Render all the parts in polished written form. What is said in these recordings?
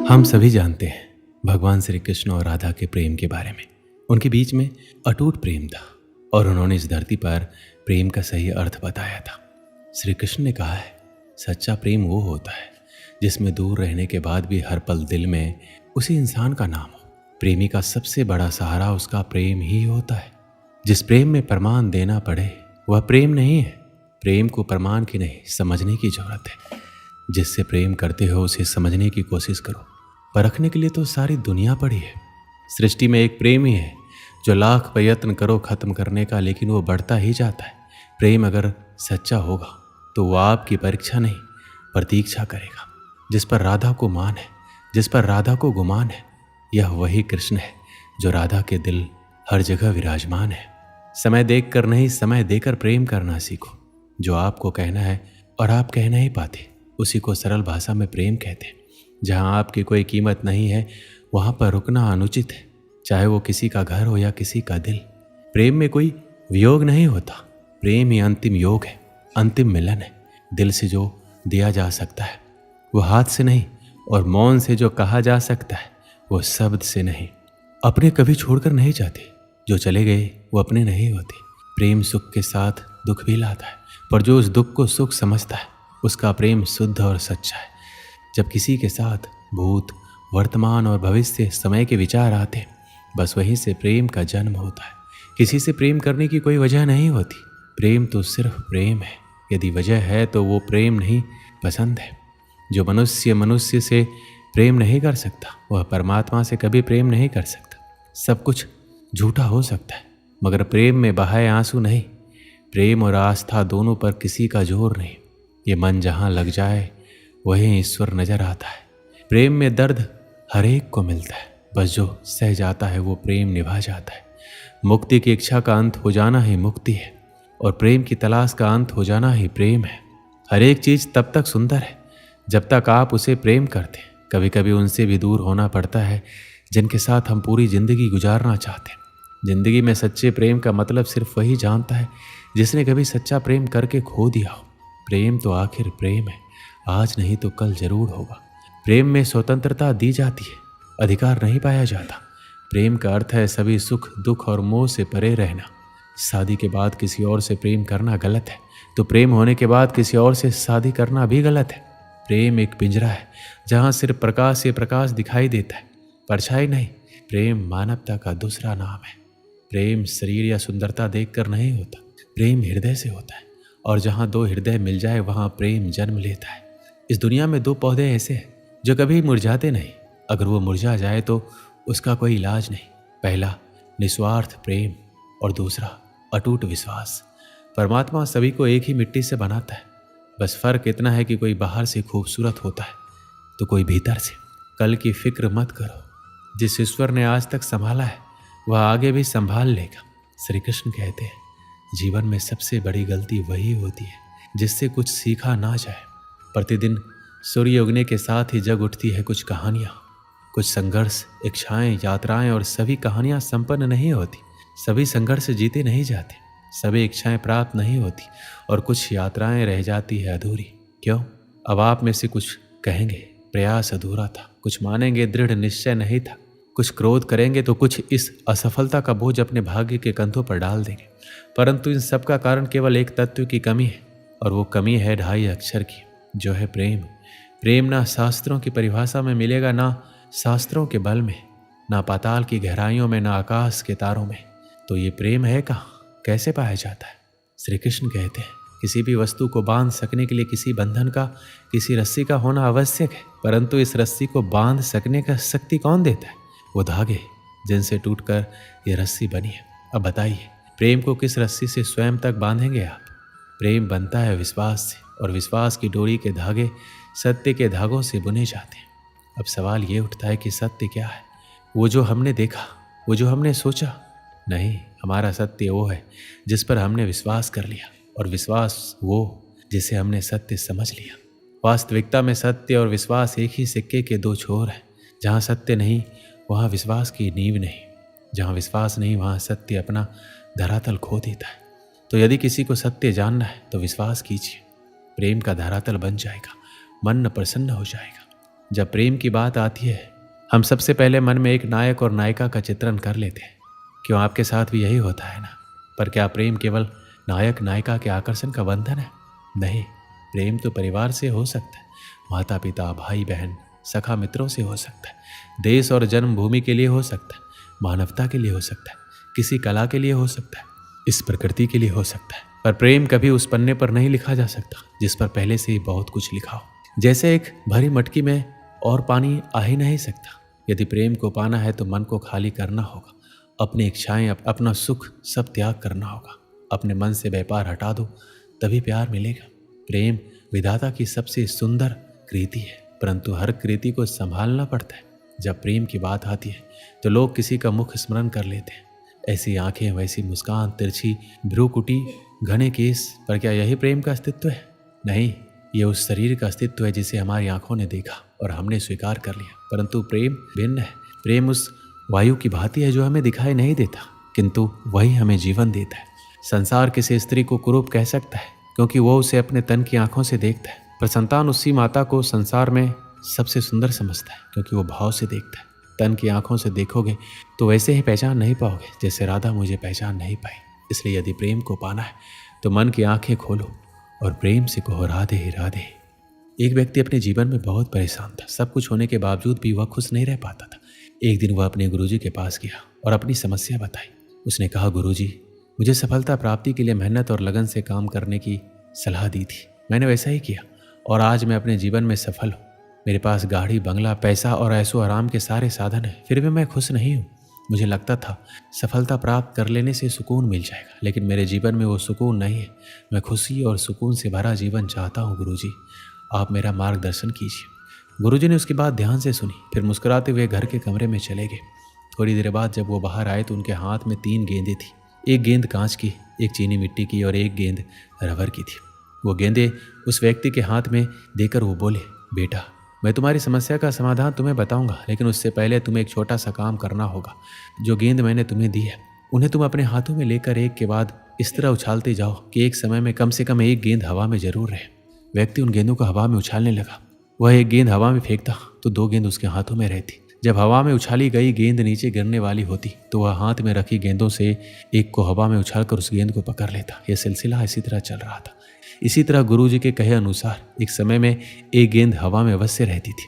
हम सभी जानते हैं भगवान श्री कृष्ण और राधा के प्रेम के बारे में। उनके बीच में अटूट प्रेम था और उन्होंने इस धरती पर प्रेम का सही अर्थ बताया था। श्री कृष्ण ने कहा है, सच्चा प्रेम वो होता है जिसमें दूर रहने के बाद भी हर पल दिल में उसी इंसान का नाम हो। प्रेमी का सबसे बड़ा सहारा उसका प्रेम ही होता है। जिस प्रेम में प्रमाण देना पड़े वह प्रेम नहीं है। प्रेम को प्रमाण की नहीं, समझने की जरूरत है। जिससे प्रेम करते हो उसे समझने की कोशिश करो। परखने के लिए तो सारी दुनिया पड़ी है। सृष्टि में एक प्रेम ही है जो लाख प्रयत्न करो खत्म करने का, लेकिन वो बढ़ता ही जाता है। प्रेम अगर सच्चा होगा तो वो आपकी परीक्षा नहीं प्रतीक्षा करेगा। जिस पर राधा को मान है, जिस पर राधा को गुमान है, यह वही कृष्ण है जो राधा के दिल हर जगह विराजमान है। समय देख कर नहीं, समय देकर प्रेम करना सीखो। जो आपको कहना है और आप कह नहीं पाते उसी को सरल भाषा में प्रेम कहते हैं। जहाँ आपकी कोई कीमत नहीं है वहाँ पर रुकना अनुचित है, चाहे वो किसी का घर हो या किसी का दिल। प्रेम में कोई वियोग नहीं होता। प्रेम ही अंतिम योग है, अंतिम मिलन है। दिल से जो दिया जा सकता है वो हाथ से नहीं, और मौन से जो कहा जा सकता है वो शब्द से नहीं। अपने कभी छोड़कर नहीं जाते, जो चले गए वो अपने नहीं होते। प्रेम सुख के साथ दुख भी लाता है, पर जो उस दुख को सुख समझता है उसका प्रेम शुद्ध और सच्चा है। जब किसी के साथ भूत, वर्तमान और भविष्य समय के विचार आते हैं, बस वहीं से प्रेम का जन्म होता है। किसी से प्रेम करने की कोई वजह नहीं होती। प्रेम तो सिर्फ प्रेम है। यदि वजह है तो वो प्रेम नहीं, पसंद है। जो मनुष्य मनुष्य से प्रेम नहीं कर सकता वह परमात्मा से कभी प्रेम नहीं कर सकता। सब कुछ झूठा हो सकता है मगर प्रेम में बहाए आंसू नहीं। प्रेम और आस्था दोनों पर किसी का जोर नहीं। ये मन जहाँ लग जाए वहीं ईश्वर नजर आता है। प्रेम में दर्द हर एक को मिलता है, बस जो सह जाता है वो प्रेम निभा जाता है। मुक्ति की इच्छा का अंत हो जाना ही मुक्ति है, और प्रेम की तलाश का अंत हो जाना ही प्रेम है। हर एक चीज़ तब तक सुंदर है जब तक आप उसे प्रेम करते हैं। कभी कभी उनसे भी दूर होना पड़ता है जिनके साथ हम पूरी ज़िंदगी गुजारना चाहते हैं। ज़िंदगी में सच्चे प्रेम का मतलब सिर्फ वही जानता है जिसने कभी सच्चा प्रेम करके खो दिया हो। प्रेम तो आखिर प्रेम है, आज नहीं तो कल जरूर होगा। प्रेम में स्वतंत्रता दी जाती है, अधिकार नहीं पाया जाता। प्रेम का अर्थ है सभी सुख दुख और मोह से परे रहना। शादी के बाद किसी और से प्रेम करना गलत है, तो प्रेम होने के बाद किसी और से शादी करना भी गलत है। प्रेम एक पिंजरा है जहाँ सिर्फ प्रकाश से प्रकाश दिखाई देता है, परछाई नहीं। प्रेम मानवता का दूसरा नाम है। प्रेम शरीर या सुंदरता देखकर नहीं होता, प्रेम हृदय से होता है। और जहाँ दो हृदय मिल जाए वहाँ प्रेम जन्म लेता है। इस दुनिया में दो पौधे ऐसे हैं जो कभी मुरझाते नहीं। अगर वो मुरझा जाए तो उसका कोई इलाज नहीं। पहला निस्वार्थ प्रेम और दूसरा अटूट विश्वास। परमात्मा सभी को एक ही मिट्टी से बनाता है, बस फर्क इतना है कि कोई बाहर से खूबसूरत होता है तो कोई भीतर से। कल की फिक्र मत करो, जिस ईश्वर ने आज तक संभाला है वह आगे भी संभाल लेगा। श्री कृष्ण कहते हैं, जीवन में सबसे बड़ी गलती वही होती है जिससे कुछ सीखा ना जाए। प्रतिदिन सूर्य उगने के साथ ही जग उठती है कुछ कहानियाँ, कुछ संघर्ष, इच्छाएं, यात्राएं, और सभी कहानियाँ संपन्न नहीं होती। सभी संघर्ष जीते नहीं जाते, सभी इच्छाएं प्राप्त नहीं होती, और कुछ यात्राएं रह जाती है अधूरी। क्यों? अब आप में से कुछ कहेंगे प्रयास अधूरा था, कुछ मानेंगे दृढ़ निश्चय नहीं था, कुछ क्रोध करेंगे तो कुछ इस असफलता का बोझ अपने भाग्य के कंधों पर डाल देंगे। परंतु इन सब का कारण केवल एक तत्व की कमी है, और वो कमी है 2.5 अक्षर की, जो है प्रेम। प्रेम ना शास्त्रों की परिभाषा में मिलेगा, ना शास्त्रों के बल में, ना पाताल की गहराइयों में, ना आकाश के तारों में। तो ये प्रेम है कहाँ, कैसे पाया जाता है? श्री कृष्ण कहते हैं, किसी भी वस्तु को बांध सकने के लिए किसी बंधन का, किसी रस्सी का होना आवश्यक है, परंतु इस रस्सी को बांध सकने का शक्ति कौन देता है? वो धागे जिनसे टूटकर ये रस्सी बनी है। अब बताइए, प्रेम को किस रस्सी से स्वयं तक बांधेंगे आप? प्रेम बनता है विश्वास से, और विश्वास की डोरी के धागे सत्य के धागों से बुने जाते हैं। अब सवाल ये उठता है कि सत्य क्या है? वो जो हमने देखा, वो जो हमने सोचा? नहीं, हमारा सत्य वो है जिस पर हमने विश्वास कर लिया, और विश्वास वो जिसे हमने सत्य समझ लिया। वास्तविकता में सत्य और विश्वास एक ही सिक्के के दो छोर हैं। जहाँ सत्य नहीं वहाँ विश्वास की नींव नहीं, जहाँ विश्वास नहीं वहाँ सत्य अपना धरातल खो देता है। तो यदि किसी को सत्य जानना है तो विश्वास कीजिए, प्रेम का धरातल बन जाएगा। मन न प्रसन्न हो जाएगा। जब प्रेम की बात आती है, हम सबसे पहले मन में एक नायक और नायिका का चित्रण कर लेते हैं। क्यों, आपके साथ भी यही होता है ना? पर क्या प्रेम केवल नायक नायिका के आकर्षण का बंधन है? नहीं, प्रेम तो परिवार से हो सकता है, माता पिता, भाई बहन, सखा मित्रों से हो सकता है, देश और जन्मभूमि के लिए हो सकता है, मानवता के लिए हो सकता है, किसी कला के लिए हो सकता है, इस प्रकृति के लिए हो सकता है। पर प्रेम कभी उस पन्ने पर नहीं लिखा जा सकता जिस पर पहले से ही बहुत कुछ लिखा हो। जैसे एक भरी मटकी में और पानी आ ही नहीं सकता। यदि प्रेम को पाना है तो मन को खाली करना होगा, अपनी इच्छाएं, अपना सुख सब त्याग करना होगा। अपने मन से व्यापार हटा दो, तभी प्यार मिलेगा। प्रेम विधाता की सबसे सुंदर कृति है, परंतु हर कृति को संभालना पड़ता है। जब प्रेम की बात आती है तो लोग किसी का मुख स्मरण कर लेते हैं। ऐसी आंखें, वैसी मुस्कान, तिरछी भ्रूकुटी, घने केस, पर क्या यही प्रेम का अस्तित्व है? नहीं, ये उस शरीर का अस्तित्व है जिसे हमारी आंखों ने देखा और हमने स्वीकार कर लिया। परंतु प्रेम भिन्न है। प्रेम उस वायु की भांति है जो हमें दिखाई नहीं देता, किंतु वही हमें जीवन देता है। संसार किसी स्त्री को कुरूप कह सकता है क्योंकि वो उसे अपने तन की आंखों से देखता है, पर संतान उसी माता को संसार में सबसे सुंदर समझता है क्योंकि वो भाव से देखता है। तन की आंखों से देखोगे तो वैसे ही पहचान नहीं पाओगे जैसे राधा मुझे पहचान नहीं पाई। इसलिए यदि प्रेम को पाना है तो मन की आंखें खोलो और प्रेम से कहो राधे राधे। एक व्यक्ति अपने जीवन में बहुत परेशान था। सब कुछ होने के बावजूद भी वह खुश नहीं रह पाता था। एक दिन वह अपने गुरुजी के पास गया और अपनी समस्या बताई। उसने कहा, गुरुजी, मुझे सफलता प्राप्ति के लिए मेहनत और लगन से काम करने की सलाह दी थी। मैंने वैसा ही किया और आज मैं अपने जीवन में सफल हूँ। मेरे पास गाड़ी, बंगला, पैसा और ऐशो आराम के सारे साधन हैं, फिर भी मैं खुश नहीं हूँ। मुझे लगता था सफलता प्राप्त कर लेने से सुकून मिल जाएगा, लेकिन मेरे जीवन में वो सुकून नहीं है। मैं खुशी और सुकून से भरा जीवन चाहता हूँ। गुरुजी, आप मेरा मार्गदर्शन कीजिए। गुरुजी ने उसकी बात ध्यान से सुनी, फिर मुस्कुराते हुए घर के कमरे में चले गए। थोड़ी देर बाद जब वो बाहर आए तो उनके हाथ में 3 गेंदें थी। एक गेंद कांच की, एक चीनी मिट्टी की और एक गेंद रबर की थी। वो गेंदें उस व्यक्ति के हाथ में देकर वो बोले, बेटा, मैं तुम्हारी समस्या का समाधान तुम्हें बताऊंगा, लेकिन उससे पहले तुम्हें एक छोटा सा काम करना होगा। जो गेंद मैंने तुम्हें दी है उन्हें तुम अपने हाथों में लेकर एक के बाद इस तरह उछालते जाओ कि एक समय में कम से कम एक गेंद हवा में जरूर रहे। व्यक्ति उन गेंदों को हवा में उछालने लगा। वह एक गेंद हवा में फेंकता तो 2 गेंद उसके हाथों में रहती। जब हवा में उछाली गई गेंद नीचे गिरने वाली होती तो वह हाथ में रखी गेंदों से एक को हवा में उछालकर उस गेंद को पकड़ लेता। यह सिलसिला इसी तरह चल रहा था। इसी तरह गुरुजी के कहे अनुसार एक समय में एक गेंद हवा में अवश्य रहती थी।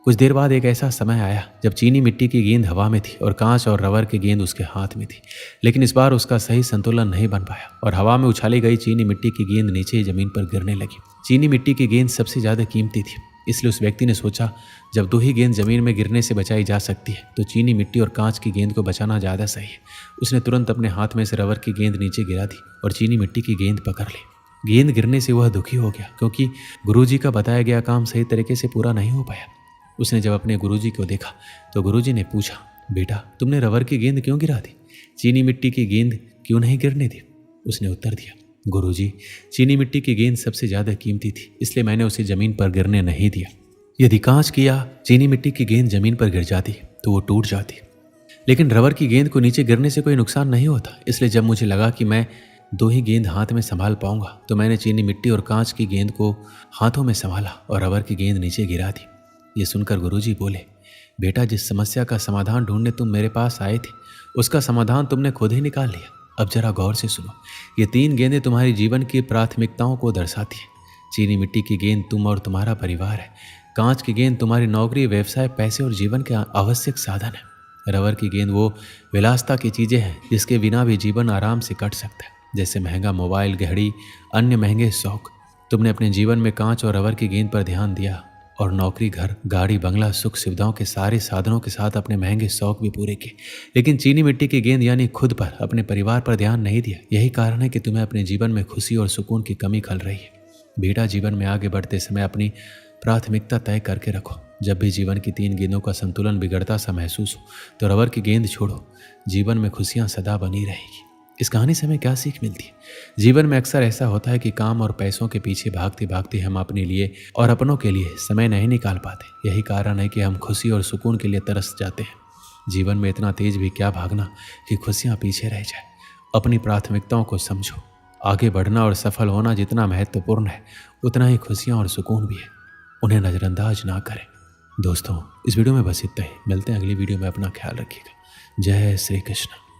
कुछ देर बाद एक ऐसा समय आया जब चीनी मिट्टी की गेंद हवा में थी और कांच और रबर की गेंद उसके हाथ में थी, लेकिन इस बार उसका सही संतुलन नहीं बन पाया और हवा में उछाली गई चीनी मिट्टी की गेंद नीचे ही जमीन पर गिरने लगी। चीनी मिट्टी की गेंद सबसे ज़्यादा कीमती थी, इसलिए उस व्यक्ति ने सोचा जब 2 ही गेंद जमीन में गिरने से बचाई जा सकती है तो चीनी मिट्टी और कांच की गेंद को बचाना ज़्यादा सही है। उसने तुरंत अपने हाथ में से रबर की गेंद नीचे गिरा दी और चीनी मिट्टी की गेंद पकड़ ली। गेंद गिरने से वह दुखी हो गया क्योंकि गुरुजी का बताया गया काम सही तरीके से पूरा नहीं हो पाया। उसने जब अपने गुरुजी को देखा तो गुरुजी ने पूछा, बेटा, तुमने रबर की गेंद क्यों गिरा दी? चीनी मिट्टी की गेंद क्यों नहीं गिरने दी? उसने उत्तर दिया, गुरुजी, चीनी मिट्टी की गेंद सबसे ज़्यादा कीमती थी, इसलिए मैंने उसे ज़मीन पर गिरने नहीं दिया। यदि कांच की या चीनी मिट्टी की गेंद ज़मीन पर गिर जाती तो वो टूट जाती, लेकिन रबर की गेंद को नीचे गिरने से कोई नुकसान नहीं होता। इसलिए जब मुझे लगा कि मैं 2 ही गेंद हाथ में संभाल पाऊंगा तो मैंने चीनी मिट्टी और कांच की गेंद को हाथों में संभाला और रबर की गेंद नीचे गिरा दी। ये सुनकर गुरुजी बोले, बेटा, जिस समस्या का समाधान ढूंढने तुम मेरे पास आए थे उसका समाधान तुमने खुद ही निकाल लिया। अब जरा गौर से सुनो। ये 3 गेंदें तुम्हारी जीवन की प्राथमिकताओं को दर्शाती है। चीनी मिट्टी की गेंद तुम और तुम्हारा परिवार है। कांच की गेंद तुम्हारी नौकरी, व्यवसाय, पैसे और जीवन के आवश्यक साधन है। रबर की गेंद वो विलासता की चीज़ें हैं जिसके बिना भी जीवन आराम से कट सकता है, जैसे महंगा मोबाइल, घड़ी, अन्य महंगे शौक। तुमने अपने जीवन में कांच और रबर की गेंद पर ध्यान दिया और नौकरी, घर, गाड़ी, बंगला, सुख सुविधाओं के सारे साधनों के साथ अपने महंगे शौक भी पूरे किए, लेकिन चीनी मिट्टी की गेंद यानी खुद पर, अपने परिवार पर ध्यान नहीं दिया। यही कारण है कि तुम्हें अपने जीवन में खुशी और सुकून की कमी खल रही है। बेटा, जीवन में आगे बढ़ते समय अपनी प्राथमिकता तय करके रखो। जब भी जीवन की 3 गेंदों का संतुलन बिगड़ता सा महसूस हो तो रबर की गेंद छोड़ो। जीवन में खुशियाँ सदा बनी रहेगी। इस कहानी से हमें क्या सीख मिलती है? जीवन में अक्सर ऐसा होता है कि काम और पैसों के पीछे भागते भागते हम अपने लिए और अपनों के लिए समय नहीं निकाल पाते। यही कारण है कि हम खुशी और सुकून के लिए तरस जाते हैं। जीवन में इतना तेज भी क्या भागना कि खुशियाँ पीछे रह जाए। अपनी प्राथमिकताओं को समझो। आगे बढ़ना और सफल होना जितना महत्वपूर्ण है उतना ही खुशियाँ और सुकून भी है। उन्हें नज़रअंदाज ना करें। दोस्तों, इस वीडियो में बस इतना ही। मिलते हैं अगली वीडियो में। अपना ख्याल रखिएगा। जय श्री कृष्ण।